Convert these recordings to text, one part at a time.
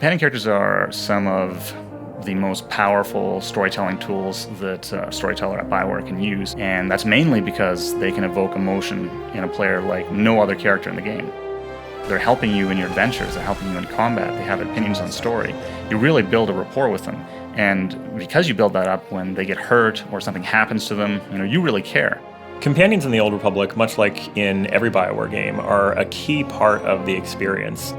Companion characters are some of the most powerful storytelling tools that a storyteller at BioWare can use, and that's mainly because they can evoke emotion in a player like no other character in the game. They're helping you in your adventures, they're helping you in combat, they have opinions on story. You really build a rapport with them, and because you build that up, when they get hurt or something happens to them, you really care. Companions in the Old Republic, much like in every BioWare game, are a key part of the experience.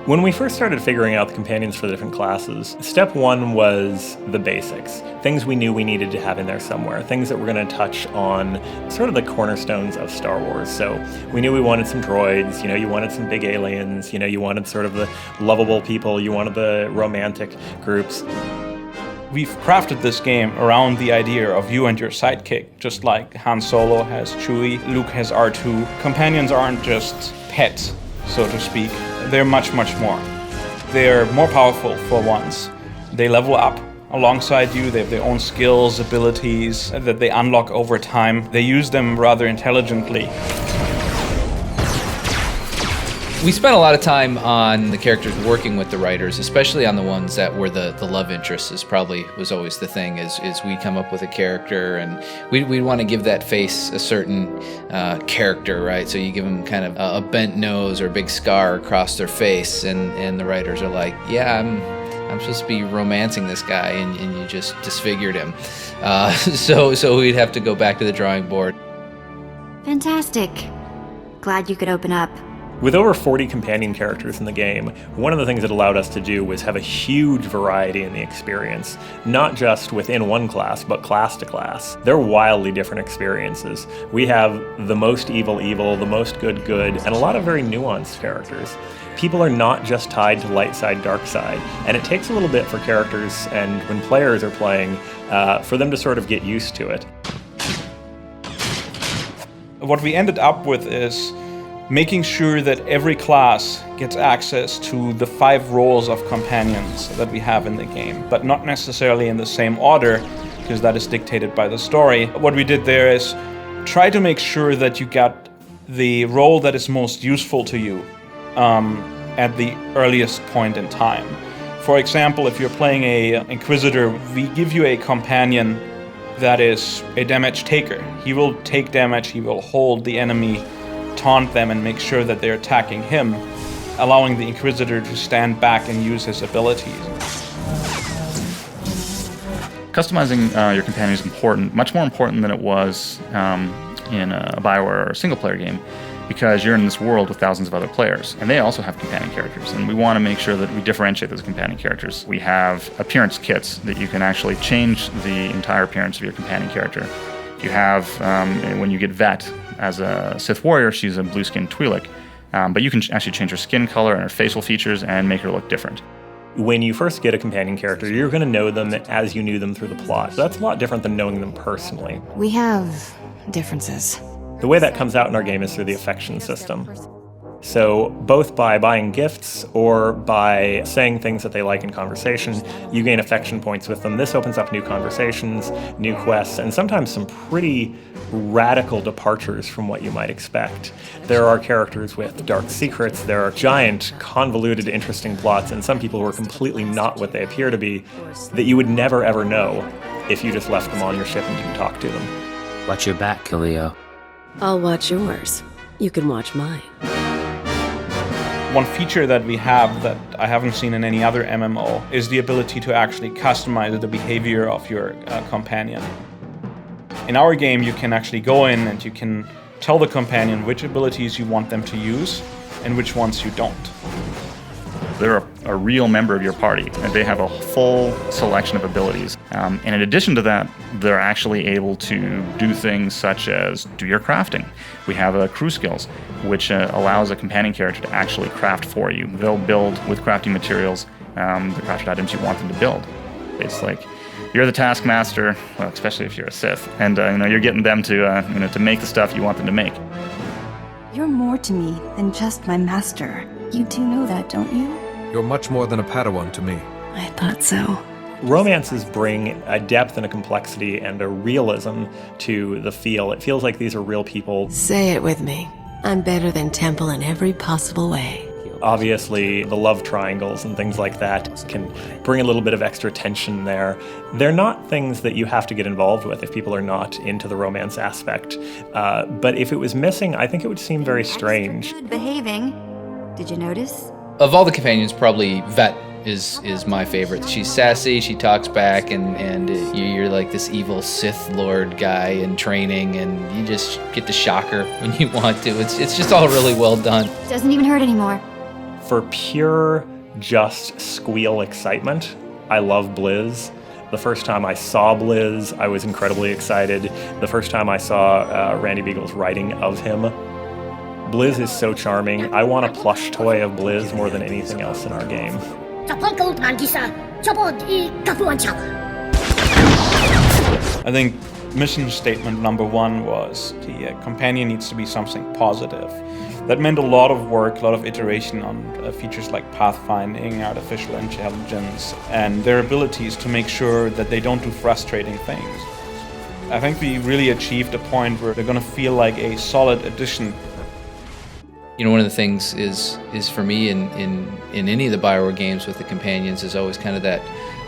When we first started figuring out the companions for the different classes, step one was the basics. Things we knew we needed to have in there somewhere, things that were going to touch on sort of the cornerstones of Star Wars. So we knew we wanted some droids, you wanted some big aliens, you wanted sort of the lovable people, you wanted the romantic groups. We've crafted this game around the idea of you and your sidekick, just like Han Solo has Chewie, Luke has R2. Companions aren't just pets, so to speak. They're much, much more. They're more powerful for once. They level up alongside you. They have their own skills, abilities that they unlock over time. They use them rather intelligently. We spent a lot of time on the characters working with the writers, especially on the ones that were the love interests was always the thing, is we come up with a character and we want to give that face a certain character, right? So you give them kind of a bent nose or a big scar across their face, and the writers are like, yeah, I'm supposed to be romancing this guy, and you just disfigured him. So we'd have to go back to the drawing board. Fantastic. Glad you could open up. With over 40 companion characters in the game, one of the things it allowed us to do was have a huge variety in the experience, not just within one class, but class to class. They're wildly different experiences. We have the most evil, the most good, and a lot of very nuanced characters. People are not just tied to light side, dark side, and it takes a little bit for characters and when players are playing, for them to sort of get used to it. What we ended up with is making sure that every class gets access to the 5 roles of companions that we have in the game, but not necessarily in the same order, because that is dictated by the story. What we did there is try to make sure that you got the role that is most useful to you at the earliest point in time. For example, if you're playing a Inquisitor, we give you a companion that is a damage taker. He will take damage, he will hold the enemy, taunt them, and make sure that they're attacking him, allowing the Inquisitor to stand back and use his abilities. Customizing your companion is important, much more important than it was in a BioWare or a single-player game, because you're in this world with thousands of other players, and they also have companion characters, and we want to make sure that we differentiate those companion characters. We have appearance kits that you can actually change the entire appearance of your companion character. You have, when you get Vet as a Sith warrior, she's a blue-skinned Twi'lek, but you can actually change her skin color and her facial features and make her look different. When you first get a companion character, you're going to know them as you knew them through the plot. So that's a lot different than knowing them personally. We have differences. The way that comes out in our game is through the affection system. So both by buying gifts or by saying things that they like in conversation, you gain affection points with them. This opens up new conversations, new quests, and sometimes some pretty radical departures from what you might expect. There are characters with dark secrets, there are giant, convoluted, interesting plots, and some people who are completely not what they appear to be that you would never ever know if you just left them on your ship and didn't talk to them. Watch your back, Khalil. I'll watch yours. You can watch mine. One feature that we have that I haven't seen in any other MMO is the ability to actually customize the behavior of your companion. In our game, you can actually go in and you can tell the companion which abilities you want them to use and which ones you don't. They're a real member of your party, and they have a full selection of abilities. And in addition to that, they're actually able to do things such as do your crafting. We have crew skills, which allows a companion character to actually craft for you. They'll build with crafting materials the crafted items you want them to build. It's like you're the taskmaster, well, especially if you're a Sith, and you're getting them to make the stuff you want them to make. You're more to me than just my master. You do know that, don't you? You're much more than a Padawan to me. I thought so. Romances bring a depth and a complexity and a realism to the feel. It feels like these are real people. Say it with me. I'm better than Temple in every possible way. Obviously, the love triangles and things like that can bring a little bit of extra tension there. They're not things that you have to get involved with if people are not into the romance aspect. But if it was missing, I think it would seem very strange. Good behaving. Did you notice? Of all the companions, probably Vet is my favorite. She's sassy, she talks back, and you're like this evil Sith Lord guy in training, and you just get to shock her when you want to. It's just all really well done. Doesn't even hurt anymore. For pure, just squeal excitement, I love Blizz. The first time I saw Blizz, I was incredibly excited. The first time I saw Randy Beagle's writing of him, Blizz is so charming. I want a plush toy of Blizz more than anything else in our game. I think mission statement number 1 was the companion needs to be something positive. That meant a lot of work, a lot of iteration on features like pathfinding, artificial intelligence, and their abilities to make sure that they don't do frustrating things. I think we really achieved a point where they're going to feel like a solid addition. You know, one of the things is for me in any of the BioWare games with the companions is always kind of that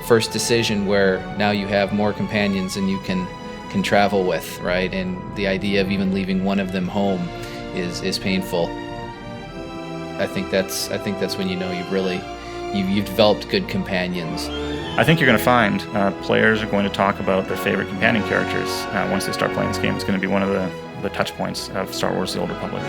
first decision where now you have more companions than you can travel with, right? And the idea of even leaving one of them home is painful. I think that's when you know you've developed good companions. I think you're going to find players are going to talk about their favorite companion characters once they start playing this game. It's going to be one of the touch points of Star Wars: The Old Republic.